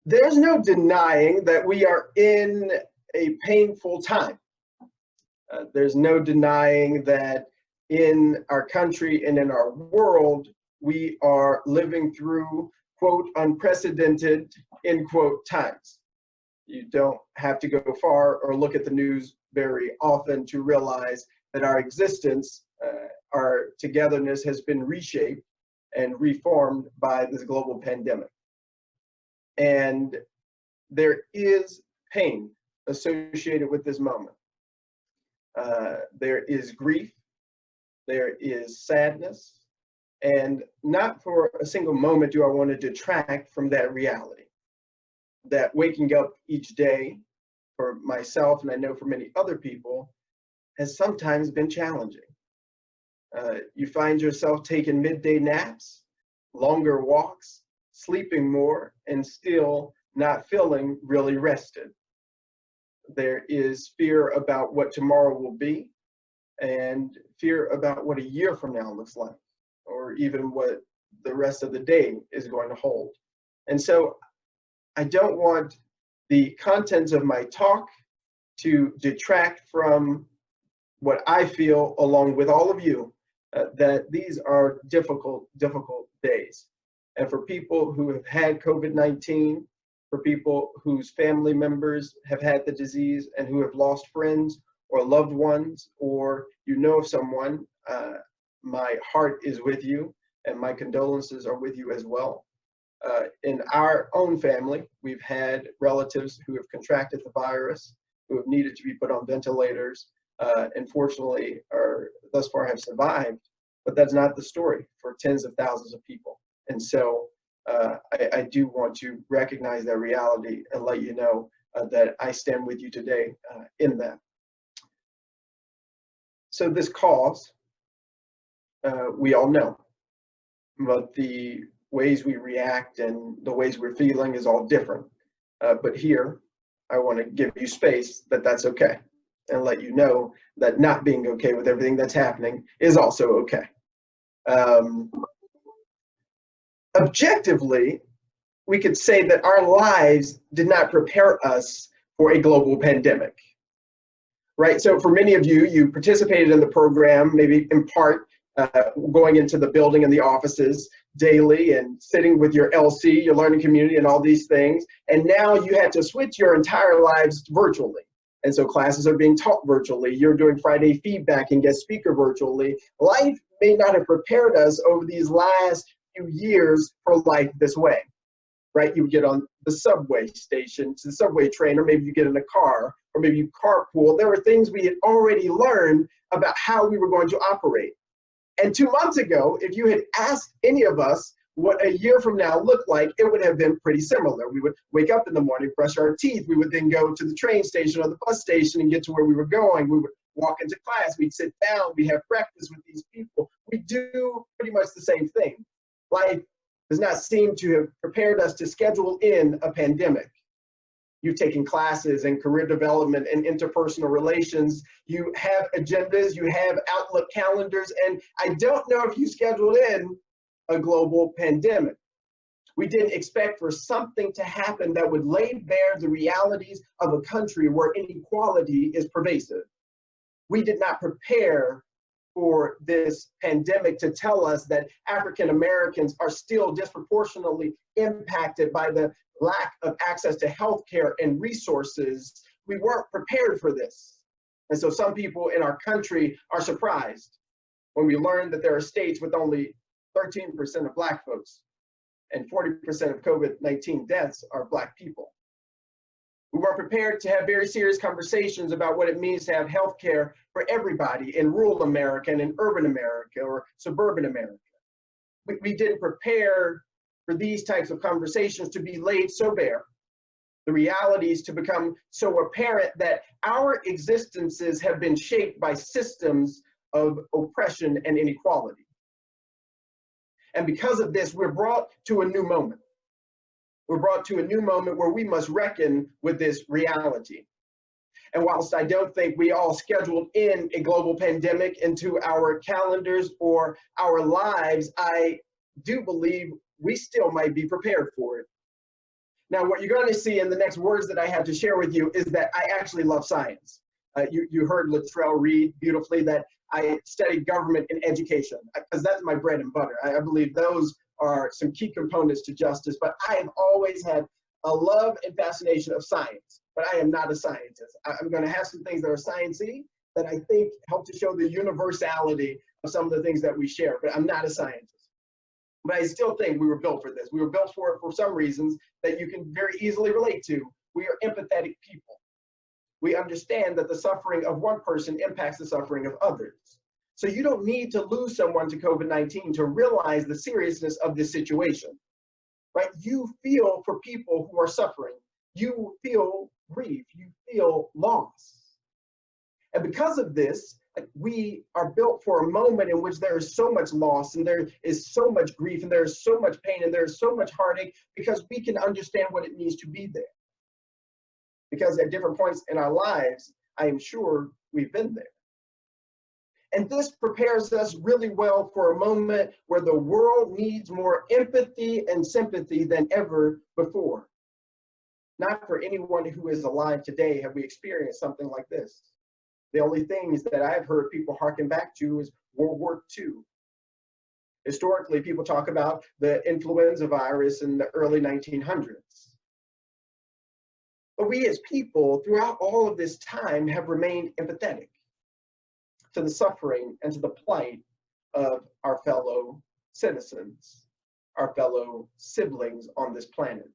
There's no denying that we are in a painful time. There's no denying that in our country and in our world, we are living through, quote, unprecedented, end quote, times. You don't have to go far or look at the news very often to realize that our existence, our togetherness has been reshaped and reformed by this global pandemic. And there is pain associated with this moment. There is grief, there is sadness, and not for a single moment do I want to detract from that reality. That waking up each day for myself, and I know for many other people, has sometimes been challenging. You find yourself taking midday naps, longer walks, sleeping more, and still not feeling really rested. There is fear about what tomorrow will be, and fear about what a year from now looks like, or even what the rest of the day is going to hold. And so I don't want the contents of my talk to detract from what I feel, along with all of you, that these are difficult days. And for people who have had COVID-19, for people whose family members have had the disease and who have lost friends or loved ones, or you know of someone, my heart is with you and my condolences are with you as well. In our own family, we've had relatives who have contracted the virus, who have needed to be put on ventilators, and fortunately thus far have survived, but that's not the story for tens of thousands of people. And so I do want to recognize that reality and let you know that I stand with you today in that. So this cause, we all know, but the ways we react and the ways we're feeling is all different. But here, I want to give you space that that's okay, and let you know that not being okay with everything that's happening is also okay. Objectively, we could say that our lives did not prepare us for a global pandemic, right? So for many of you, you participated in the program, maybe in part, going into the building and the offices daily and sitting with your LC, your learning community, and all these things. And now you had to switch your entire lives virtually. And so classes are being taught virtually. You're doing Friday feedback and guest speaker virtually. Life may not have prepared us over these last few years for life this way, right? You would get on the subway station, to the subway train, or maybe you get in a car, or maybe you carpool. There were things we had already learned about how we were going to operate. And 2 months ago, if you had asked any of us what a year from now looked like, it would have been pretty similar. We would wake up in the morning, brush our teeth. We would then go to the train station or the bus station and get to where we were going. We would walk into class. We'd sit down. We'd have breakfast with these people. We do pretty much the same thing. Life does not seem to have prepared us to schedule in a pandemic. You've taken classes in career development and interpersonal relations. You have agendas, you have Outlook calendars, and I don't know if you scheduled in a global pandemic. We didn't expect for something to happen that would lay bare the realities of a country where inequality is pervasive. We did not prepare for this pandemic to tell us that African Americans are still disproportionately impacted by the lack of access to healthcare and resources. We weren't prepared for this. And so some people in our country are surprised when we learn that there are states with only 13% of Black folks and 40% of COVID-19 deaths are Black people. We weren't prepared to have very serious conversations about what it means to have healthcare for everybody in rural America and in urban America or suburban America. We didn't prepare for these types of conversations to be laid so bare, the realities to become so apparent that our existences have been shaped by systems of oppression and inequality. And because of this, we're brought to a new moment. We're brought to a new moment where we must reckon with this reality. And whilst I don't think we all scheduled in a global pandemic into our calendars or our lives, I do believe we still might be prepared for it. Now, what you're going to see in the next words that I have to share with you is that I actually love science. You heard Latrell read beautifully that I studied government and education, because that's my bread and butter. I believe those are some key components to justice, but I have always had a love and fascination of science, but I am not a scientist. I'm going to have some things that are sciencey that I think help to show the universality of some of the things that we share, but I'm not a scientist. But I still think we were built for this. We were built for it for some reasons that you can very easily relate to. We are empathetic people. We understand that the suffering of one person impacts the suffering of others. So you don't need to lose someone to COVID-19 to realize the seriousness of this situation, right? You feel for people who are suffering. You feel grief. You feel loss. And because of this, we are built for a moment in which there is so much loss and there is so much grief and there is so much pain and there is so much heartache, because we can understand what it means to be there. Because at different points in our lives, I am sure we've been there. And this prepares us really well for a moment where the world needs more empathy and sympathy than ever before. Not for anyone who is alive today have we experienced something like this. The only things that I've heard people harken back to is World War II. Historically, people talk about the influenza virus in the early 1900s. But we as people, throughout all of this time, have remained empathetic to the suffering and to the plight of our fellow citizens, our fellow siblings on this planet.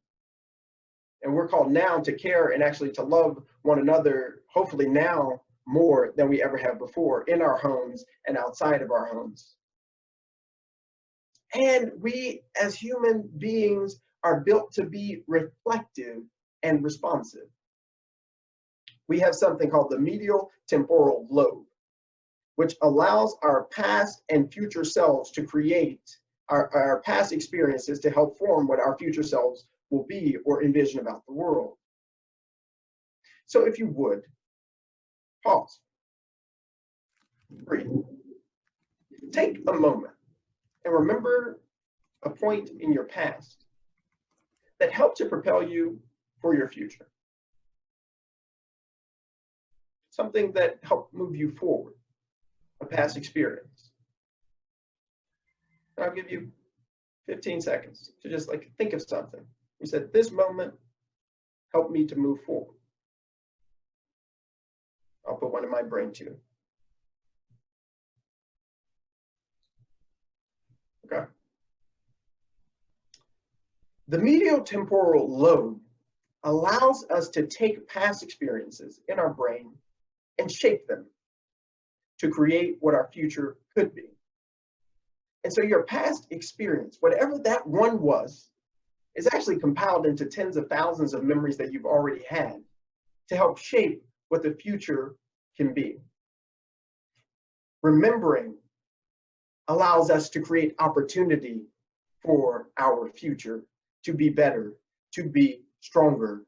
And we're called now to care and actually to love one another, hopefully now more than we ever have before, in our homes and outside of our homes. And we as human beings are built to be reflective and responsive. We have something called the medial temporal lobe, which allows our past and future selves to create our past experiences to help form what our future selves will be or envision about the world. So if you would, pause, breathe, take a moment and remember a point in your past that helped to propel you for your future. Something that helped move you forward, a past experience. And I'll give you 15 seconds to just think of something. You said, this moment helped me to move forward. I'll put one in my brain too. Okay. The medial temporal lobe allows us to take past experiences in our brain and shape them to create what our future could be. And so your past experience, whatever that one was, is actually compiled into tens of thousands of memories that you've already had to help shape what the future can be. Remembering allows us to create opportunity for our future to be better, to be stronger,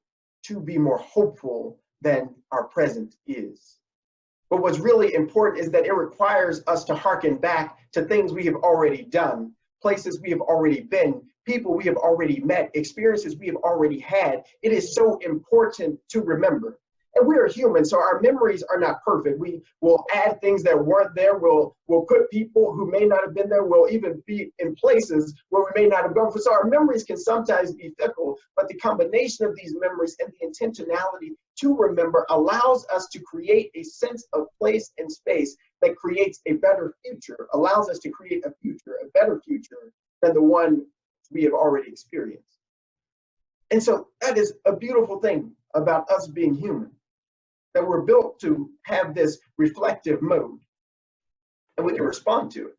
to be more hopeful than our present is. But what's really important is that it requires us to hearken back to things we have already done, places we have already been, people we have already met, experiences we have already had. It is so important to remember. And we are human, so our memories are not perfect. We will add things that weren't there. We'll put people who may not have been there. We'll even be in places where we may not have gone. So our memories can sometimes be fickle, but the combination of these memories and the intentionality to remember allows us to create a sense of place and space that creates a better future, allows us to create a future, a better future than the one we have already experienced. And so that is a beautiful thing about us being human, that we're built to have this reflective mode, and we can respond to it.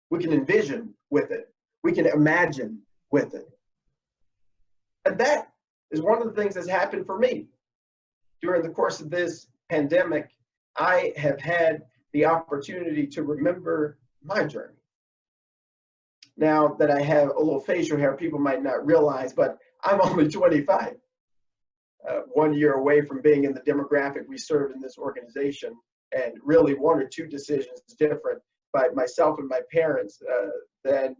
We can envision with it. We can imagine with it. And that is one of the things that's happened for me. During the course of this pandemic, I have had the opportunity to remember my journey. Now that I have a little facial hair, people might not realize, but I'm only 25. 1 year away from being in the demographic we serve in this organization, and really one or two decisions different by myself and my parents that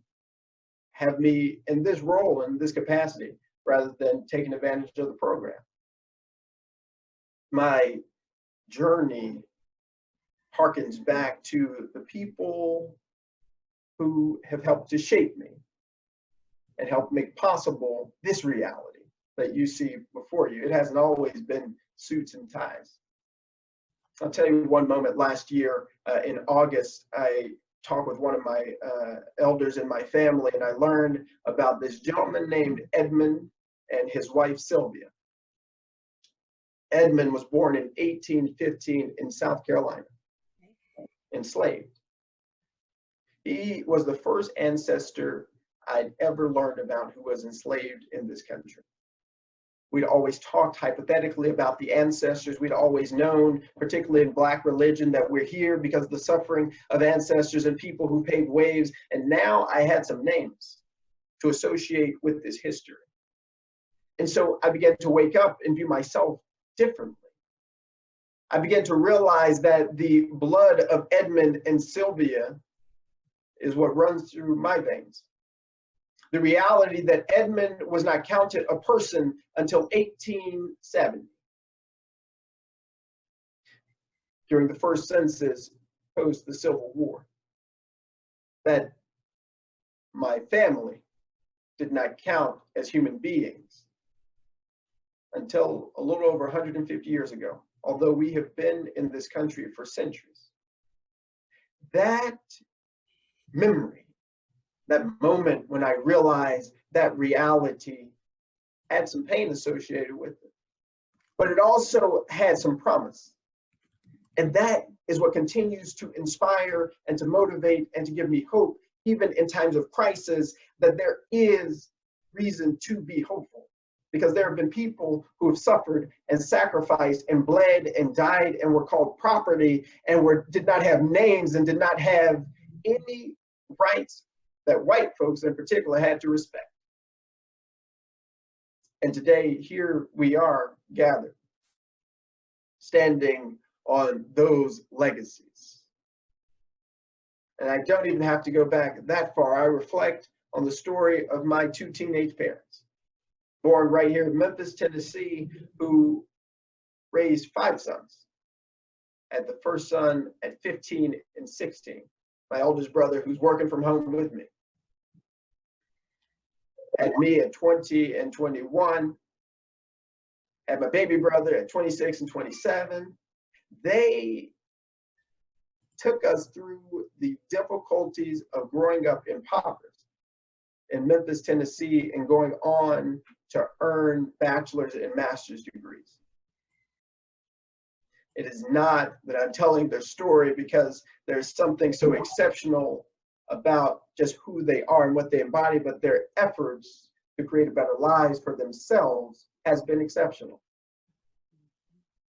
have me in this role, in this capacity. rather than taking advantage of the program. My journey harkens back to the people who have helped to shape me and help make possible this reality that you see before you. It hasn't always been suits and ties. I'll tell you one moment. Last year in August, I talked with one of my elders in my family, and I learned about this gentleman named Edmund and his wife Sylvia. Edmund was born in 1815 in South Carolina, enslaved. He was the first ancestor I'd ever learned about who was enslaved in this country. We'd always talked hypothetically about the ancestors. We'd always known, particularly in Black religion, that we're here because of the suffering of ancestors and people who paved ways. And now I had some names to associate with this history. And so I began to wake up and view myself differently. I began to realize that the blood of Edmund and Sylvia is what runs through my veins. The reality that Edmund was not counted a person until 1870, during the first census post the Civil War. That my family did not count as human beings until a little over 150 years ago, although we have been in this country for centuries. That memory, that moment when I realized that reality had some pain associated with it, but it also had some promise. And that is what continues to inspire and to motivate and to give me hope, even in times of crisis, that there is reason to be hopeful. Because there have been people who have suffered and sacrificed and bled and died and were called property and did not have names and did not have any rights that white folks in particular had to respect. And today, here we are gathered, standing on those legacies. And I don't even have to go back that far. I reflect on the story of my two teenage parents, born right here in Memphis, Tennessee, who raised 5 sons. Had the first son at 15 and 16. My oldest brother, who's working from home with me. Had me at 20 and 21. Had my baby brother at 26 and 27. They took us through the difficulties of growing up impoverished in Memphis, Tennessee, and going on to earn bachelor's and master's degrees. It is not that I'm telling their story because there's something so exceptional about just who they are and what they embody, but their efforts to create a better lives for themselves has been exceptional.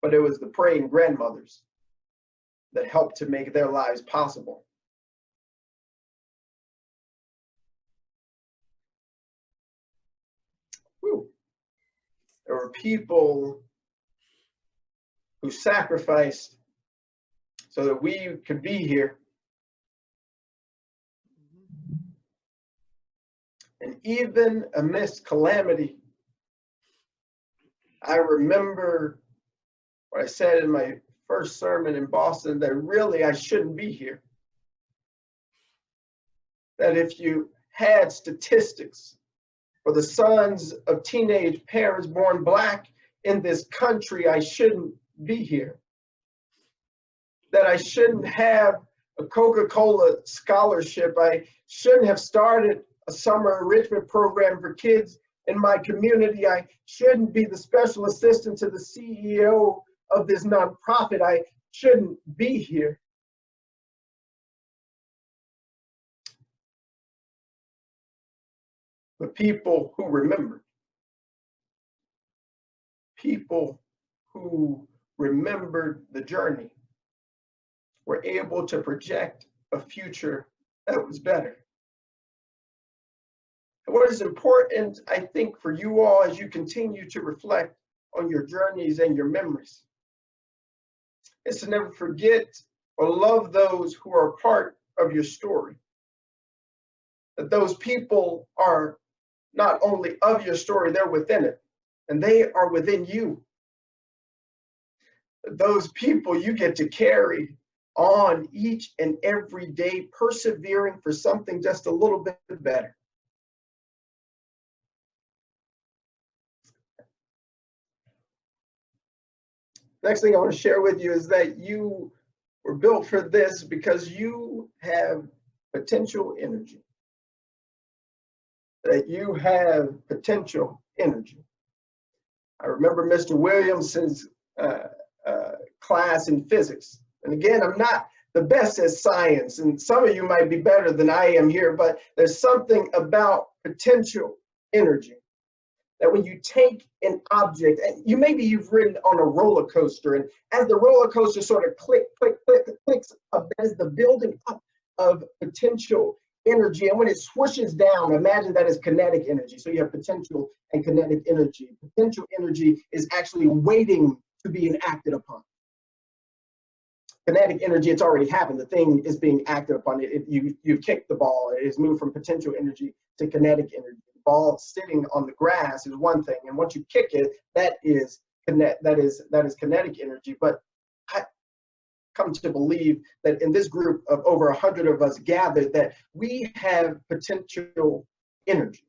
But it was the praying grandmothers that helped to make their lives possible. Whew. There were people who sacrificed so that we could be here. And even amidst calamity, I remember what I said in my first sermon in Boston, that really I shouldn't be here. That if you had statistics for the sons of teenage parents born Black in this country, I shouldn't be here. That I shouldn't have a Coca-Cola scholarship. I shouldn't have started a summer enrichment program for kids in my community. I shouldn't be the special assistant to the CEO of this nonprofit. I shouldn't be here. But people who remembered, people who remembered the journey, were able to project a future that was better. And what is important, I think, for you all as you continue to reflect on your journeys and your memories, is to never forget or love those who are part of your story. That those people are not only of your story, they're within it, and they are within you. Those people you get to carry on each and every day, persevering for something just a little bit better. Next thing I want to share with you is that you were built for this because you have potential energy. That you have potential energy. I remember Mr. Williamson's class in physics. And again, I'm not the best at science, and some of you might be better than I am here, but there's something about potential energy. That when you take an object, and you've ridden on a roller coaster, and as the roller coaster sort of clicks up, that is the building up of potential energy. And when it swooshes down, imagine that as kinetic energy. So you have potential and kinetic energy. Potential energy is actually waiting to be enacted upon. Kinetic energy, it's already happened. The thing is being acted upon. You've kicked the ball. It has moved from potential energy to kinetic energy. The ball sitting on the grass is one thing, and once you kick it, that is kinetic energy. But I come to believe that in this group of over 100 of us gathered, that we have potential energy.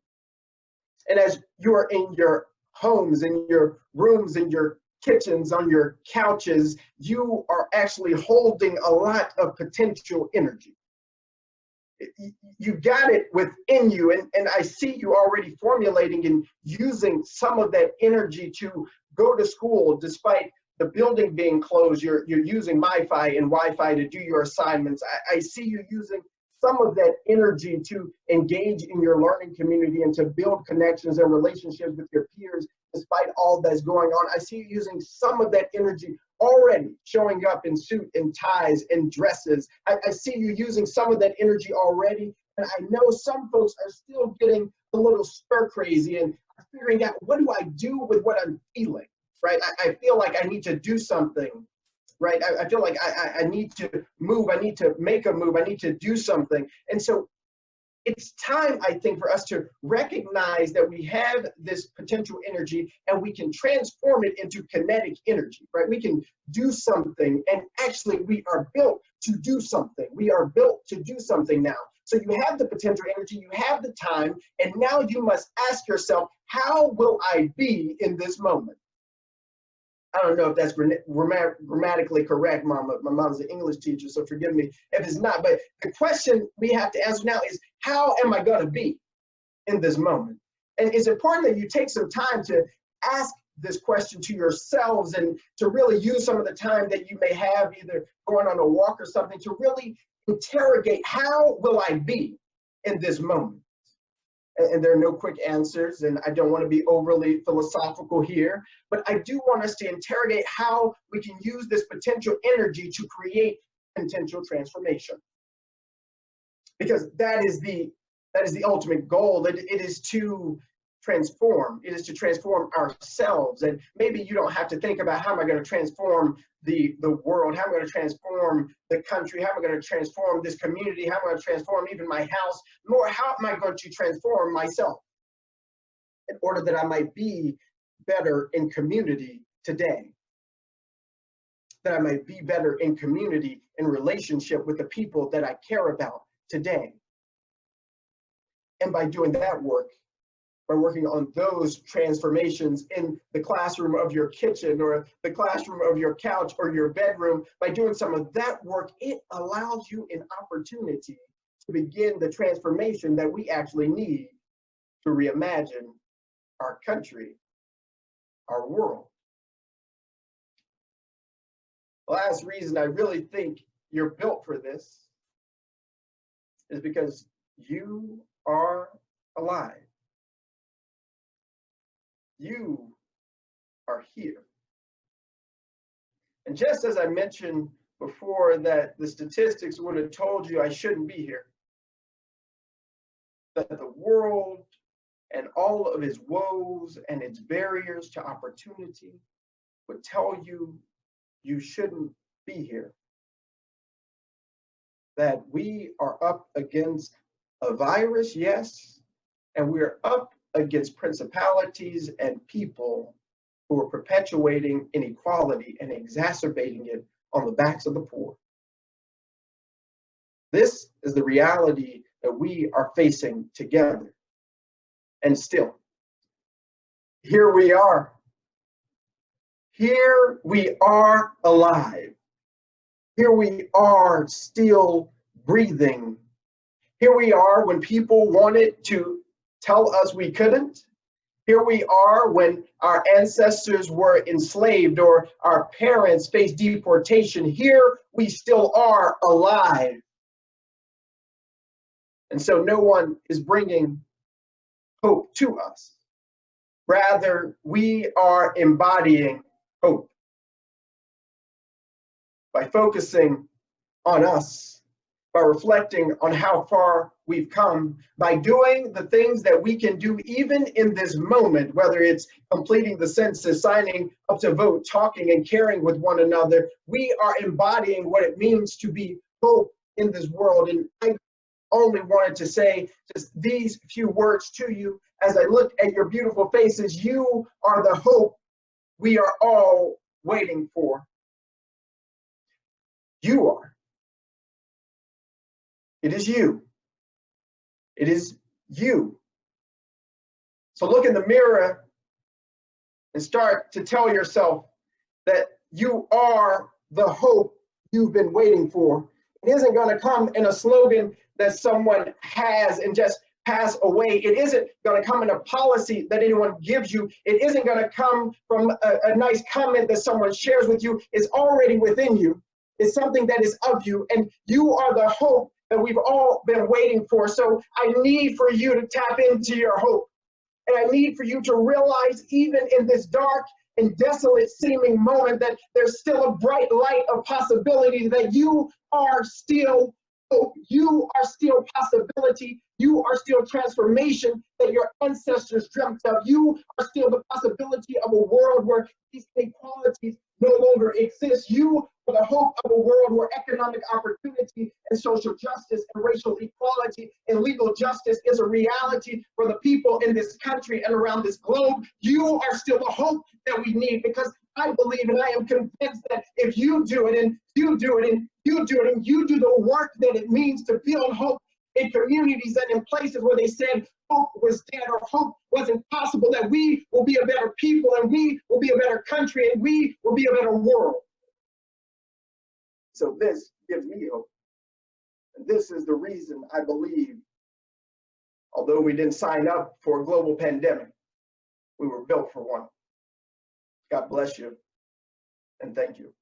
And as you are in your homes, in your rooms, in your kitchens, on your couches, you are actually holding a lot of potential energy. You got it within you, and I see you already formulating and using some of that energy to go to school despite the building being closed. You're using MiFi and Wi-Fi to do your assignments. I see you using some of that energy to engage in your learning community and to build connections and relationships with your peers despite all that's going on. I see you using some of that energy already, showing up in suit and ties and dresses. I see you using some of that energy already, and I know some folks are still getting a little stir crazy and figuring out, what do I do with what I'm feeling, right? I feel like I need to do something, right? I feel like I need to move, I need to make a move, I need to do something. And so it's time, I think, for us to recognize that we have this potential energy and we can transform it into kinetic energy, right? We can do something, and actually we are built to do something. We are built to do something now. So you have the potential energy, you have the time, and now you must ask yourself, how will I be in this moment? I don't know if that's grammatically correct, Mama. My mom's an English teacher, so forgive me if it's not. But the question we have to answer now is, how am I going to be in this moment? And it's important that you take some time to ask this question to yourselves and to really use some of the time that you may have, either going on a walk or something, to really interrogate, how will I be in this moment? And there are no quick answers, and I don't want to be overly philosophical here, but I do want us to interrogate how we can use this potential energy to create potential transformation. Because that is the ultimate goal. It is to transform. It is to transform ourselves. And maybe you don't have to think about, how am I going to transform the world? How am I going to transform the country? How am I going to transform this community? How am I going to transform even my house? More, how am I going to transform myself in order that I might be better in community today? That I might be better in community, in relationship with the people that I care about today. And by doing that work, by working on those transformations in the classroom of your kitchen or the classroom of your couch or your bedroom, by doing some of that work, it allows you an opportunity to begin the transformation that we actually need to reimagine our country, our world. The last reason I really think you're built for this is because you are alive. You are here. And just as I mentioned before that the statistics would have told you I shouldn't be here, that the world and all of its woes and its barriers to opportunity would tell you you shouldn't be here, that we are up against a virus, yes, and we're up against principalities and people who are perpetuating inequality and exacerbating it on the backs of the poor. This is the reality that we are facing together. And still, here we are. Here we are alive. Here we are still breathing. Here we are when people wanted to tell us we couldn't. Here we are when our ancestors were enslaved or our parents faced deportation. Here we still are alive. And so no one is bringing hope to us. Rather, we are embodying hope by focusing on us, by reflecting on how far we've come, by doing the things that we can do even in this moment, whether it's completing the census, signing up to vote, talking and caring with one another. We are embodying what it means to be hope in this world. And I only wanted to say just these few words to you as I look at your beautiful faces. You are the hope we are all waiting for. You are. It is you. It is you. So look in the mirror and start to tell yourself that you are the hope you've been waiting for. It isn't going to come in a slogan that someone has and just pass away. It isn't going to come in a policy that anyone gives you. It isn't going to come from a nice comment that someone shares with you. It's already within you. It's something that is of you, and you are the hope that we've all been waiting for. So I need for you to tap into your hope. And I need for you to realize, even in this dark and desolate seeming moment, that there's still a bright light of possibility, that you are still hope. You are still possibility. You are still transformation that your ancestors dreamt of. You are still the possibility of a world where these inequalities no longer exist. You are the hope of a world where economic opportunity and social justice and racial equality and legal justice is a reality for the people in this country and around this globe. You are still the hope that we need, because I believe and I am convinced that if you do it and you do it and you do it and you do the work that it means to build hope in communities and in places where they said hope was dead or hope wasn't possible, that we will be a better people and we will be a better country and we will be a better world. So this gives me hope. And this is the reason I believe, although we didn't sign up for a global pandemic, we were built for one. God bless you, and thank you.